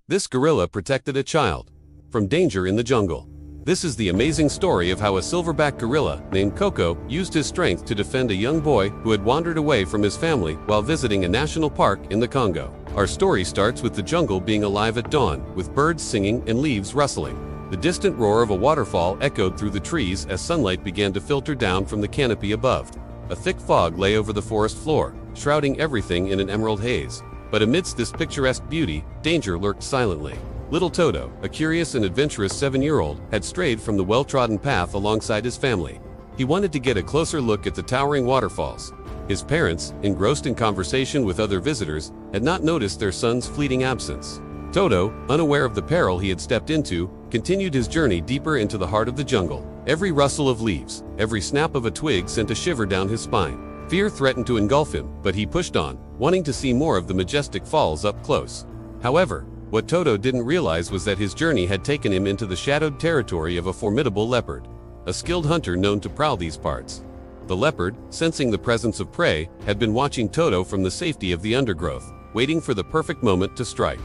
This gorilla protected a child from danger in the jungle. This is the amazing story of how a silverback gorilla named Coco used his strength to defend a young boy who had wandered away from his family while visiting a national park in the Congo. Our story starts with the jungle being alive at dawn, with birds singing and leaves rustling. The distant roar of a waterfall echoed through the trees as sunlight began to filter down from the canopy above. A thick fog lay over the forest floor, shrouding everything in an emerald haze. But amidst this picturesque beauty, danger lurked silently. Little Toto, a curious and adventurous 7-year-old, had strayed from the well-trodden path alongside his family. He wanted to get a closer look at the towering waterfalls. His parents, engrossed in conversation with other visitors, had not noticed their son's fleeting absence. Toto, unaware of the peril he had stepped into, continued his journey deeper into the heart of the jungle. Every rustle of leaves, every snap of a twig sent a shiver down his spine. Fear threatened to engulf him, but he pushed on, wanting to see more of the majestic falls up close. However, what Toto didn't realize was that his journey had taken him into the shadowed territory of a formidable leopard, a skilled hunter known to prowl these parts. The leopard, sensing the presence of prey, had been watching Toto from the safety of the undergrowth, waiting for the perfect moment to strike.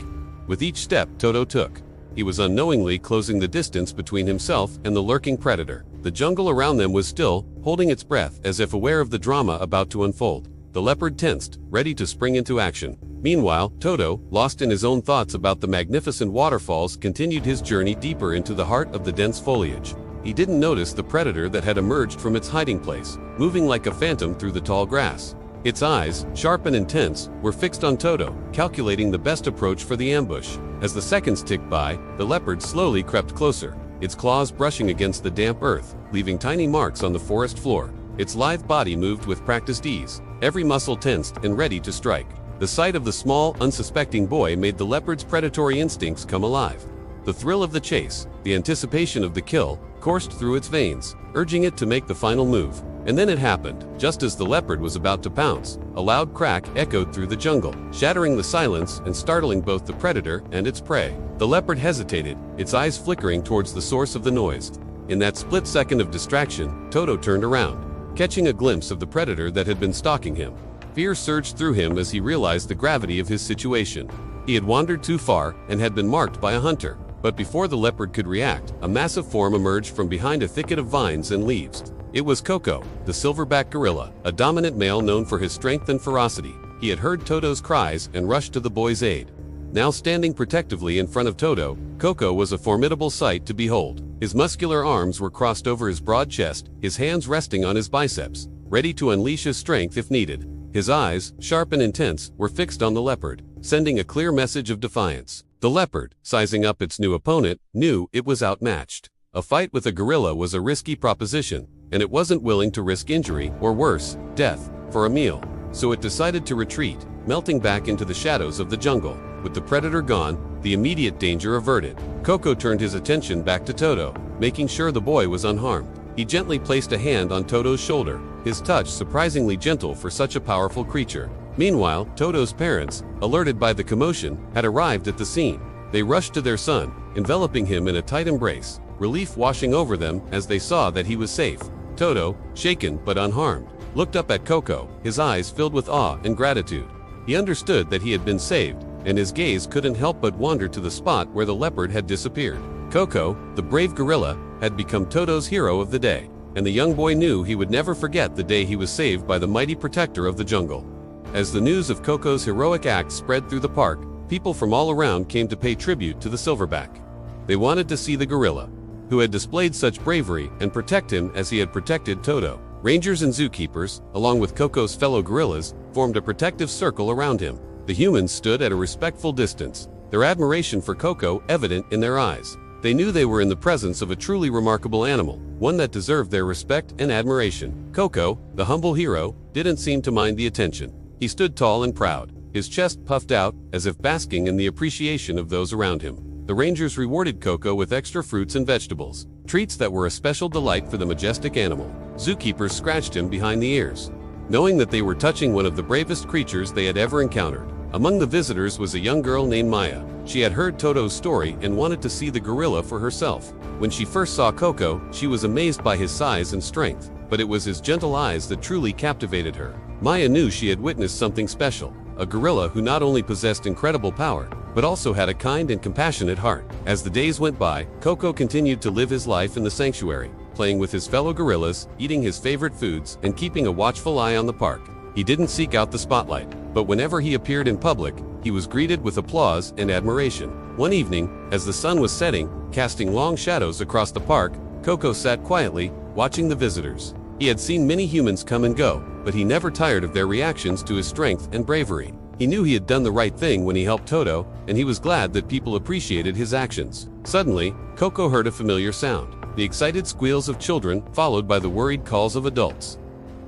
With each step Toto took, he was unknowingly closing the distance between himself and the lurking predator. The jungle around them was still, holding its breath as if aware of the drama about to unfold. The leopard tensed, ready to spring into action. Meanwhile, Toto, lost in his own thoughts about the magnificent waterfalls, continued his journey deeper into the heart of the dense foliage. He didn't notice the predator that had emerged from its hiding place, moving like a phantom through the tall grass. Its eyes, sharp and intense, were fixed on Toto, calculating the best approach for the ambush. As the seconds ticked by, the leopard slowly crept closer, its claws brushing against the damp earth, leaving tiny marks on the forest floor. Its lithe body moved with practiced ease, every muscle tensed and ready to strike. The sight of the small, unsuspecting boy made the leopard's predatory instincts come alive. The thrill of the chase, the anticipation of the kill, coursed through its veins, urging it to make the final move. And then it happened. Just as the leopard was about to pounce, a loud crack echoed through the jungle, shattering the silence and startling both the predator and its prey. The leopard hesitated, its eyes flickering towards the source of the noise. In that split second of distraction, Toto turned around, catching a glimpse of the predator that had been stalking him. Fear surged through him as he realized the gravity of his situation. He had wandered too far and had been marked by a hunter. But before the leopard could react, a massive form emerged from behind a thicket of vines and leaves. It was Coco, the silverback gorilla, a dominant male known for his strength and ferocity. He had heard Toto's cries and rushed to the boy's aid. Now standing protectively in front of Toto, Coco was a formidable sight to behold. His muscular arms were crossed over his broad chest, his hands resting on his biceps, ready to unleash his strength if needed. His eyes, sharp and intense, were fixed on the leopard, sending a clear message of defiance. The leopard, sizing up its new opponent, knew it was outmatched. A fight with a gorilla was a risky proposition, and it wasn't willing to risk injury, or worse, death, for a meal. So it decided to retreat, melting back into the shadows of the jungle. With the predator gone, the immediate danger averted, Coco turned his attention back to Toto, making sure the boy was unharmed. He gently placed a hand on Toto's shoulder, his touch surprisingly gentle for such a powerful creature. Meanwhile, Toto's parents, alerted by the commotion, had arrived at the scene. They rushed to their son, enveloping him in a tight embrace, relief washing over them as they saw that he was safe. Toto, shaken but unharmed, looked up at Coco, his eyes filled with awe and gratitude. He understood that he had been saved, and his gaze couldn't help but wander to the spot where the leopard had disappeared. Coco, the brave gorilla, had become Toto's hero of the day, and the young boy knew he would never forget the day he was saved by the mighty protector of the jungle. As the news of Coco's heroic act spread through the park, people from all around came to pay tribute to the silverback. They wanted to see the gorilla, who had displayed such bravery, and protect him as he had protected Toto. Rangers and zookeepers, along with Coco's fellow gorillas, formed a protective circle around him. The humans stood at a respectful distance, their admiration for Coco evident in their eyes. They knew they were in the presence of a truly remarkable animal, one that deserved their respect and admiration. Coco, the humble hero, didn't seem to mind the attention. He stood tall and proud, his chest puffed out, as if basking in the appreciation of those around him. The rangers rewarded Coco with extra fruits and vegetables, treats that were a special delight for the majestic animal. Zookeepers scratched him behind the ears, knowing that they were touching one of the bravest creatures they had ever encountered. Among the visitors was a young girl named Maya. She had heard Toto's story and wanted to see the gorilla for herself. When she first saw Coco, she was amazed by his size and strength, but it was his gentle eyes that truly captivated her. Maya knew she had witnessed something special, a gorilla who not only possessed incredible power, but also had a kind and compassionate heart. As the days went by, Coco continued to live his life in the sanctuary, playing with his fellow gorillas, eating his favorite foods, and keeping a watchful eye on the park. He didn't seek out the spotlight, but whenever he appeared in public, he was greeted with applause and admiration. One evening, as the sun was setting, casting long shadows across the park, Coco sat quietly, watching the visitors. He had seen many humans come and go, but he never tired of their reactions to his strength and bravery. He knew he had done the right thing when he helped Toto, and he was glad that people appreciated his actions. Suddenly, Coco heard a familiar sound, the excited squeals of children followed by the worried calls of adults.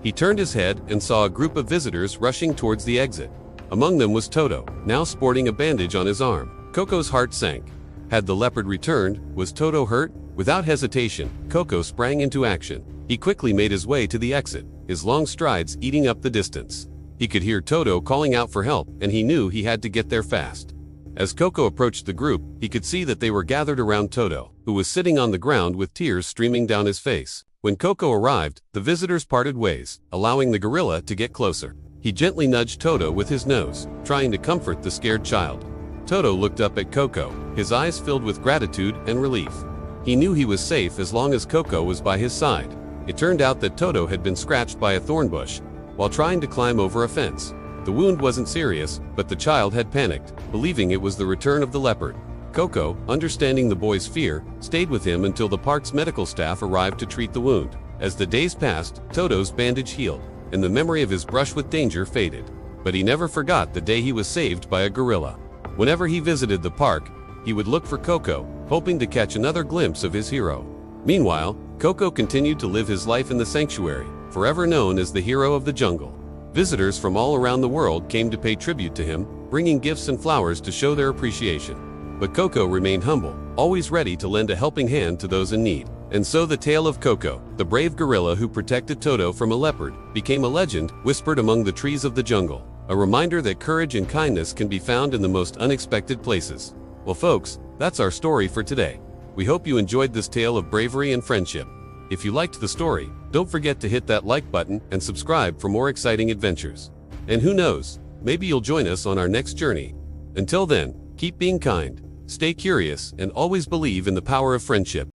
He turned his head and saw a group of visitors rushing towards the exit. Among them was Toto, now sporting a bandage on his arm. Coco's heart sank. Had the leopard returned? Was Toto hurt? Without hesitation, Coco sprang into action. He quickly made his way to the exit, his long strides eating up the distance. He could hear Toto calling out for help, and he knew he had to get there fast. As Coco approached the group, he could see that they were gathered around Toto, who was sitting on the ground with tears streaming down his face. When Coco arrived, the visitors parted ways, allowing the gorilla to get closer. He gently nudged Toto with his nose, trying to comfort the scared child. Toto looked up at Coco, his eyes filled with gratitude and relief. He knew he was safe as long as Coco was by his side. It turned out that Toto had been scratched by a thorn bush while trying to climb over a fence. The wound wasn't serious, but the child had panicked, believing it was the return of the leopard. Coco, understanding the boy's fear, stayed with him until the park's medical staff arrived to treat the wound. As the days passed, Toto's bandage healed, and the memory of his brush with danger faded. But he never forgot the day he was saved by a gorilla. Whenever he visited the park, he would look for Coco, hoping to catch another glimpse of his hero. Meanwhile, Coco continued to live his life in the sanctuary, forever known as the hero of the jungle. Visitors from all around the world came to pay tribute to him, bringing gifts and flowers to show their appreciation. But Coco remained humble, always ready to lend a helping hand to those in need. And so the tale of Coco, the brave gorilla who protected Toto from a leopard, became a legend whispered among the trees of the jungle, a reminder that courage and kindness can be found in the most unexpected places. Well folks, that's our story for today. We hope you enjoyed this tale of bravery and friendship. If you liked the story, don't forget to hit that like button and subscribe for more exciting adventures. And who knows, maybe you'll join us on our next journey. Until then, keep being kind, stay curious, and always believe in the power of friendship.